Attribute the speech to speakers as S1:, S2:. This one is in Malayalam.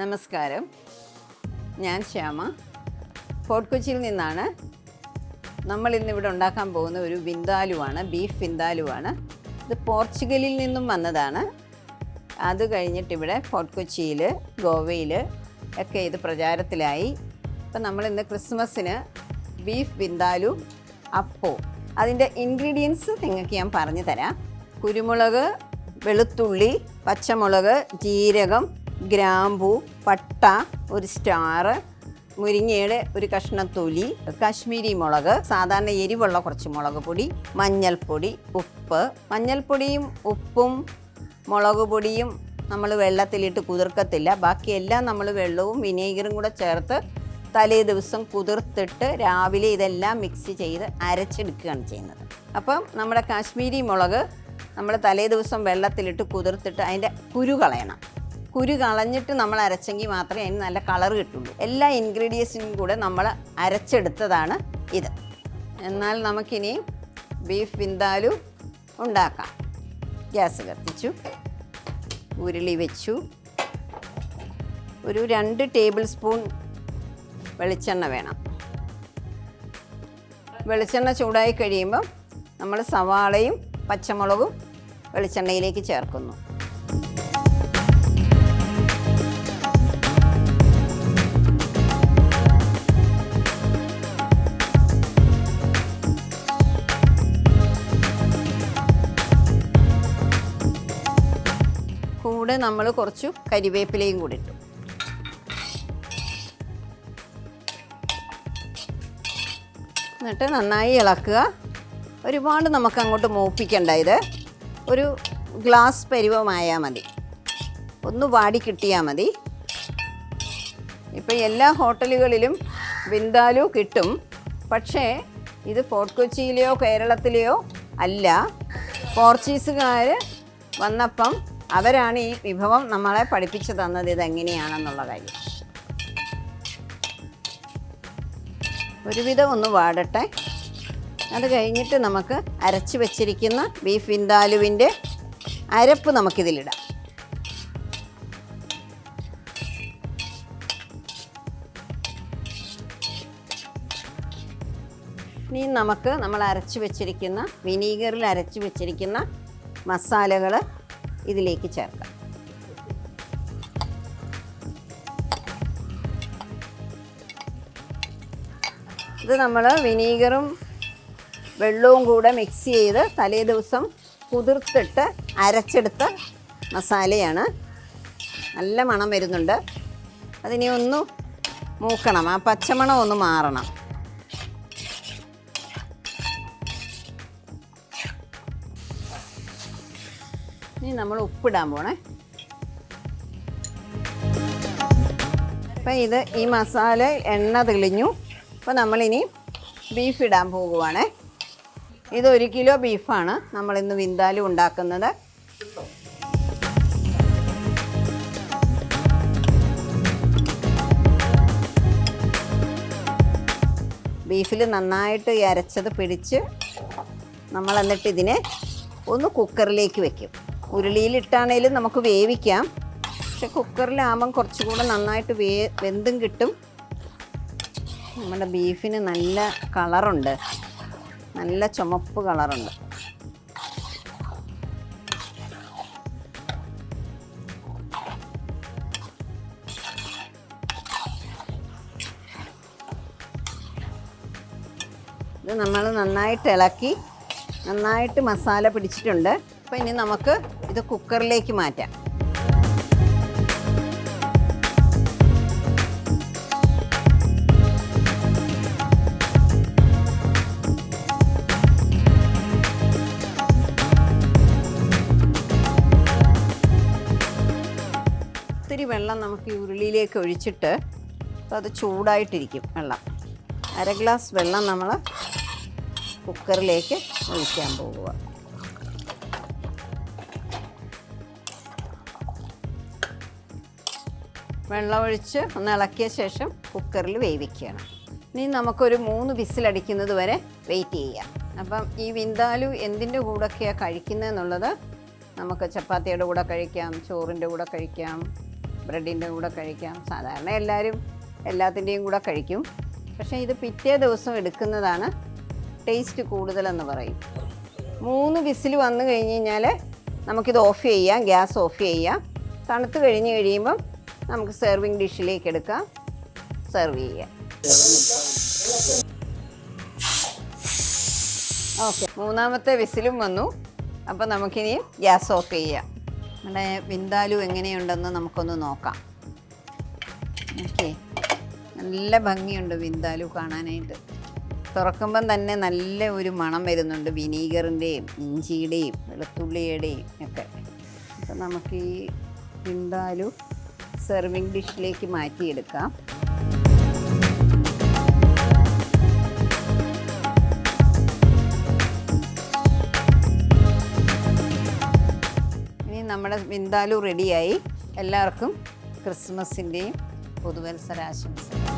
S1: നമസ്കാരം, ഞാൻ ശ്യാമ. ഫോർട്ട് കൊച്ചിയിൽ നിന്നാണ്. നമ്മൾ ഇന്നിവിടെ ഉണ്ടാക്കാൻ പോകുന്ന ഒരു വിന്താലുവാണ്, ബീഫ് വിന്താലുവാണ്. ഇത് പോർച്ചുഗലിൽ നിന്നും വന്നതാണ്. അത് കഴിഞ്ഞിട്ടിവിടെ ഫോർട്ട് കൊച്ചിയിൽ, ഗോവയിൽ ഒക്കെ ഇത് പ്രചാരത്തിലായി. അപ്പം നമ്മളിന്ന് ക്രിസ്മസിന് ബീഫ് വിന്താലു അപ്പോ അതിൻ്റെ ഇൻഗ്രീഡിയൻസ് നിങ്ങൾക്ക് ഞാൻ പറഞ്ഞു തരാം. കുരുമുളക്, വെളുത്തുള്ളി, പച്ചമുളക്, ജീരകം, ഗ്രാമ്പൂ, പട്ട, ഒരു സ്റ്റാർ, മുരിങ്ങയുടെ ഒരു കഷ്ണം തൊലി, കാശ്മീരി മുളക്, സാധാരണ എരിവുള്ള കുറച്ച് മുളക് പൊടി, മഞ്ഞൾപ്പൊടി, ഉപ്പ്. മഞ്ഞൾപ്പൊടിയും ഉപ്പും മുളക് പൊടിയും നമ്മൾ വെള്ളത്തിലിട്ട് കുതിർക്കത്തില്ല. ബാക്കിയെല്ലാം നമ്മൾ വെള്ളവും വിനീഗറും കൂടെ ചേർത്ത് തലേ ദിവസം കുതിർത്തിട്ട് രാവിലെ ഇതെല്ലാം മിക്സ് ചെയ്ത് അരച്ചെടുക്കുകയാണ് ചെയ്യുന്നത്. അപ്പം നമ്മുടെ കാശ്മീരി മുളക് നമ്മൾ തലേ ദിവസം വെള്ളത്തിലിട്ട് കുതിർത്തിട്ട് അതിൻ്റെ കുരു കളയണം. കുരു കളഞ്ഞിട്ട് നമ്മൾ അരച്ചെങ്കിൽ മാത്രമേ അതിന് നല്ല കളർ കിട്ടുള്ളൂ. എല്ലാ ഇൻഗ്രീഡിയൻസിനും കൂടെ നമ്മൾ അരച്ചെടുത്തതാണ് ഇത്. എന്നാൽ നമുക്കിനി ബീഫ് വിന്താലു ഉണ്ടാക്കാം. ഗ്യാസ് കത്തിച്ചു, ഉരുളി വെച്ചു, ഒരു 2 ടേബിൾ സ്പൂൺ വെളിച്ചെണ്ണ വേണം. വെളിച്ചെണ്ണ ചൂടായി കഴിയുമ്പം നമ്മൾ സവാളയും പച്ചമുളകും വെളിച്ചെണ്ണയിലേക്ക് ചേർക്കുന്നു. കൂടെ നമ്മൾ കുറച്ച് കരിവേപ്പിലയും കൂടി ഇട്ടു. എന്നിട്ട് നന്നായി ഇളക്കുക. ഒരുപാട് നമുക്ക് അങ്ങോട്ട് മൂപ്പിക്കണ്ട. ഇത് ഒരു ഗ്ലാസ് പരുവമായാൽ മതി, ഒന്ന് വാടി കിട്ടിയാൽ മതി. ഇപ്പം എല്ലാ ഹോട്ടലുകളിലും വിന്താലു കിട്ടും. പക്ഷേ ഇത് ഫോർട്ട് കൊച്ചിയിലെയോ കേരളത്തിലെയോ അല്ല. പോർച്ചുഗീസുകാർ വന്നപ്പം അവരാണ് ഈ വിഭവം നമ്മളെ പഠിപ്പിച്ചു തന്നത് ഇതെങ്ങനെയാണെന്നുള്ള കാര്യം. ഒരുവിധം ഒന്ന് വാടട്ടെ. അത് കഴിഞ്ഞിട്ട് നമുക്ക് അരച്ച് വെച്ചിരിക്കുന്ന ബീഫ് വിന്താലുവിൻ്റെ അരപ്പ് നമുക്കിതിലിടാം. ഇനി നമുക്ക് നമ്മൾ അരച്ച് വെച്ചിരിക്കുന്ന, വിനീഗറിൽ അരച്ച് വെച്ചിരിക്കുന്ന മസാലകൾ ഇതിലേക്ക് ചേർക്കാം. ഇത് നമ്മൾ വിനീഗറും വെള്ളവും കൂടെ മിക്സ് ചെയ്ത് തലേ ദിവസം കുതിർത്തിട്ട് അരച്ചെടുത്ത മസാലയാണ്. നല്ല മണം വരുന്നുണ്ട്. അതിനെ ഒന്ന് മൂക്കണം, ആ പച്ചമണം ഒന്ന് മാറണം. ഇനി നമ്മൾ ഉപ്പിടാൻ പോണേ. അപ്പം ഈ മസാല എണ്ണ തെളിഞ്ഞു. അപ്പോൾ നമ്മളിനി ബീഫ് ഇടാൻ പോകുവാണേ. ഇത് 1 കിലോ ബീഫാണ് നമ്മളിന്ന് വിന്താലു ഉണ്ടാക്കുന്നത്. ബീഫിൽ നന്നായിട്ട് അരച്ചത് പിടിച്ച് നമ്മൾ എന്നിട്ട് ഇതിനെ ഒന്ന് കുക്കറിലേക്ക് വെക്കും. ഉരുളിയിലിട്ടാണേലും നമുക്ക് വേവിക്കാം. പക്ഷെ കുക്കറിലാകുമ്പം കുറച്ചുകൂടെ നന്നായിട്ട് വെന്തും കിട്ടും. നമ്മുടെ ബീഫിന് നല്ല കളറുണ്ട്, നല്ല ചുമപ്പ് കളറുണ്ട്. ഇത് നമ്മൾ നന്നായിട്ട് ഇളക്കി, നന്നായിട്ട് മസാല പിടിച്ചിട്ടുണ്ട്. അപ്പോൾ ഇനി നമുക്ക് ഇത് കുക്കറിലേക്ക് മാറ്റാം. ഒത്തിരി വെള്ളം നമുക്ക് ഈ ഉരുളിയിലേക്ക് ഒഴിച്ചിട്ട്, അപ്പോൾ അത് ചൂടായിട്ടിരിക്കും വെള്ളം. 1/2 ഗ്ലാസ് വെള്ളം നമ്മൾ കുക്കറിലേക്ക് ഒഴിക്കാൻ പോകുക. വെള്ളമൊഴിച്ച് ഒന്ന് ഇളക്കിയ ശേഷം കുക്കറിൽ വേവിക്കണം. ഇനി നമുക്കൊരു 3 വിസിലടിക്കുന്നത് വരെ വെയിറ്റ് ചെയ്യാം. അപ്പം ഈ വിന്താലു എന്തിൻ്റെ കൂടെയൊക്കെയാണ് കഴിക്കുന്നതെന്നുള്ളത് നമുക്ക് ചപ്പാത്തിയുടെ കൂടെ കഴിക്കാം, ചോറിൻ്റെ കൂടെ കഴിക്കാം, ബ്രെഡിൻ്റെ കൂടെ കഴിക്കാം. സാധാരണ എല്ലാവരും എല്ലാത്തിൻ്റെയും കൂടെ കഴിക്കും. പക്ഷേ ഇത് പിറ്റേ ദിവസം എടുക്കുന്നതാണ് ടേസ്റ്റ് കൂടുതലെന്ന് പറയും. 3 വിസിൽ വന്നു കഴിഞ്ഞ് കഴിഞ്ഞാൽ നമുക്കിത് ഓഫ് ചെയ്യാം, ഗ്യാസ് ഓഫ് ചെയ്യാം. തണുത്ത് കഴിഞ്ഞ് കഴിയുമ്പം നമുക്ക് സെർവിങ് ഡിഷിലേക്ക് എടുക്കാം, സെർവ് ചെയ്യാം. ഓക്കെ, 3ാമത്തെ വിസിലും വന്നു. അപ്പോൾ നമുക്കിനി ഗ്യാസ് ഓഫ് ചെയ്യാം. നമ്മുടെ വിന്താലു എങ്ങനെയുണ്ടെന്ന് നമുക്കൊന്ന് നോക്കാം. ഓക്കെ, നല്ല ഭംഗിയുണ്ട് വിന്താലു കാണാനായിട്ട്. തുറക്കുമ്പം തന്നെ നല്ല ഒരു മണം വരുന്നുണ്ട്, വിനീഗറിൻ്റെയും ഇഞ്ചിയുടെയും വെളുത്തുള്ളിയുടെയും ഒക്കെ. അപ്പം നമുക്ക് ഈ വിന്താലു സെർവിങ് ഡിഷിലേക്ക് മാറ്റിയെടുക്കാം. ഇനി നമ്മുടെ വിന്താലു റെഡിയായി. എല്ലാവർക്കും ക്രിസ്മസിൻ്റെയും പുതുവത്സരാശംസകൾ.